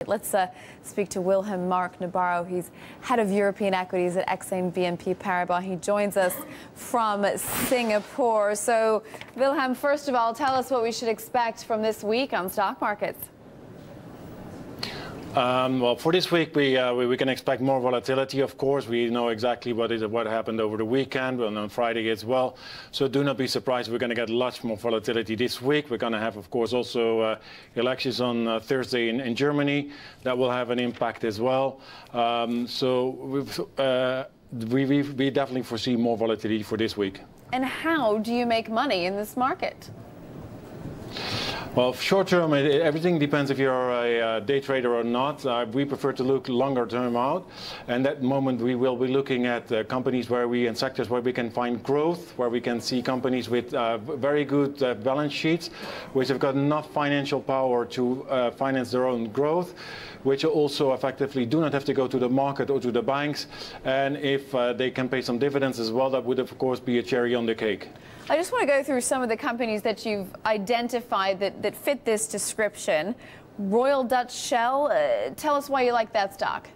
Let's speak to Willem-Mark Nabarro. He's head of European equities at Exane BNP Paribas. He joins us from Singapore. So, Willem, first of all, tell us what we should expect from this week on stock markets. Well, for this week, we can expect more volatility, of course. We know exactly what happened over the weekend and on Friday as well. So do not be surprised. We're going to get lots more volatility this week. We're going to have, of course, also elections on Thursday in Germany. That will have an impact as well. So we definitely foresee more volatility for this week. And how do you make money in this market? Well, short term, everything depends if you're a day trader or not. We prefer to look longer term out. And at the moment, we will be looking at companies and sectors where we can find growth, where we can see companies with very good balance sheets, which have got enough financial power to finance their own growth, which also effectively do not have to go to the market or to the banks. And if they can pay some dividends as well, that would, of course, be a cherry on the cake. I just want to go through some of the companies that you've identified that fit this description. Royal Dutch Shell, tell us why you like that stock.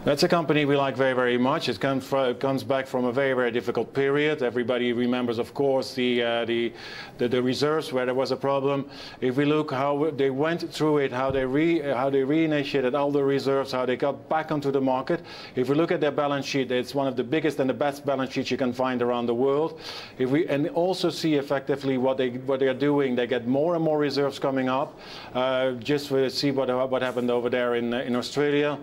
That's a company we like very, very much. It comes back from a very, very difficult period. Everybody remembers, of course, the reserves where there was a problem. If we look how they went through it, how they reinitiated all the reserves, how they got back onto the market. If we look at their balance sheet, it's one of the biggest and the best balance sheets you can find around the world. And also see effectively what they are doing. They get more and more reserves coming up. Just to see what happened over there in Australia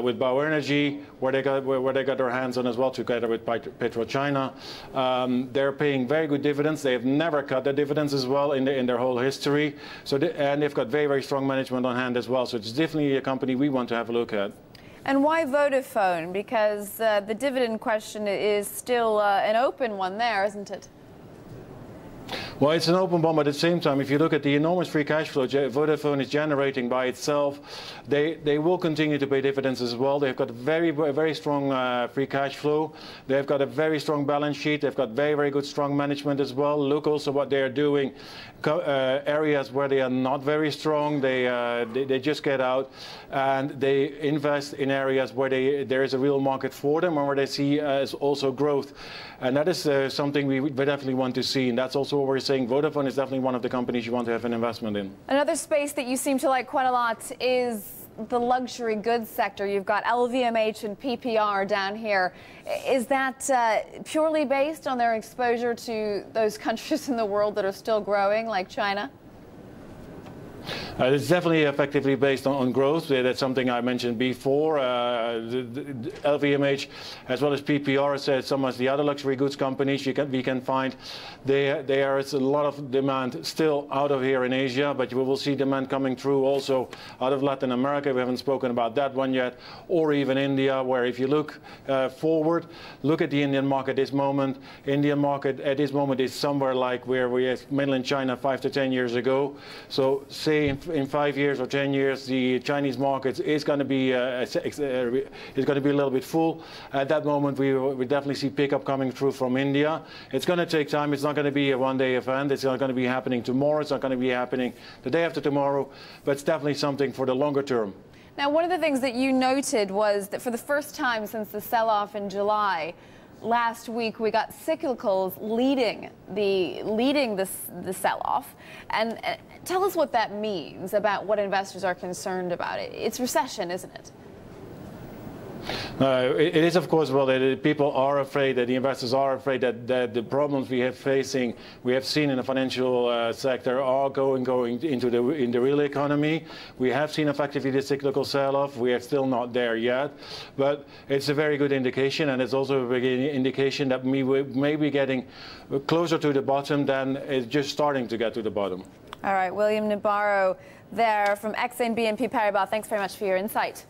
with Energy, where they got their hands on as well, together with PetroChina. They're paying very good dividends. They have never cut their dividends as well in their whole history. So and they've got very, very strong management on hand as well. So it's definitely a company we want to have a look at. And why Vodafone? Because the dividend question is still an open one there, isn't it? Well, it's an open one, but at the same time, if you look at the enormous free cash flow Vodafone is generating by itself, they will continue to pay dividends as well. They've got a very, very strong free cash flow. They've got a very strong balance sheet. They've got very, very good strong management as well. Look also what they're doing. Areas where they are not very strong, they just get out and they invest in areas where there is a real market for them and where they see as also growth. And that is something we definitely want to see. And that's also what we're saying. Vodafone is definitely one of the companies you want to have an investment in. Another space that you seem to like quite a lot is the luxury goods sector. You've got LVMH and PPR down here. Is that purely based on their exposure to those countries in the world that are still growing, like China? It's definitely effectively based on growth. That's something I mentioned before. The LVMH, as well as PPR, some of the other luxury goods companies we can find, there is a lot of demand still out of here in Asia, but we will see demand coming through also out of Latin America. We haven't spoken about that one yet, or even India, where if you look forward, look at the Indian market at this moment. Indian market at this moment is somewhere like where we had mainland China 5 to 10 years ago. So say in 5 years or 10 years, the Chinese market is going to be a little bit full. At that moment, we definitely see pickup coming through from India. It's going to take time. It's not going to be a one-day event. It's not going to be happening tomorrow. It's not going to be happening the day after tomorrow. But it's definitely something for the longer term. Now, one of the things that you noted was that for the first time since the sell-off in July, last week we got cyclicals leading the sell-off, and tell us what that means about what investors are concerned about. It's recession, isn't it? It is, of course, well, that people are afraid, that the investors are afraid that the problems we have seen in the financial sector are going into the real economy. We have seen effectively the cyclical sell-off. We are still not there yet, but it's a very good indication, and it's also a big indication that we may be getting closer to the bottom than it's just starting to get to the bottom. All right, Willem Nabarro there from Exane BNP Paribas. Thanks very much for your insight.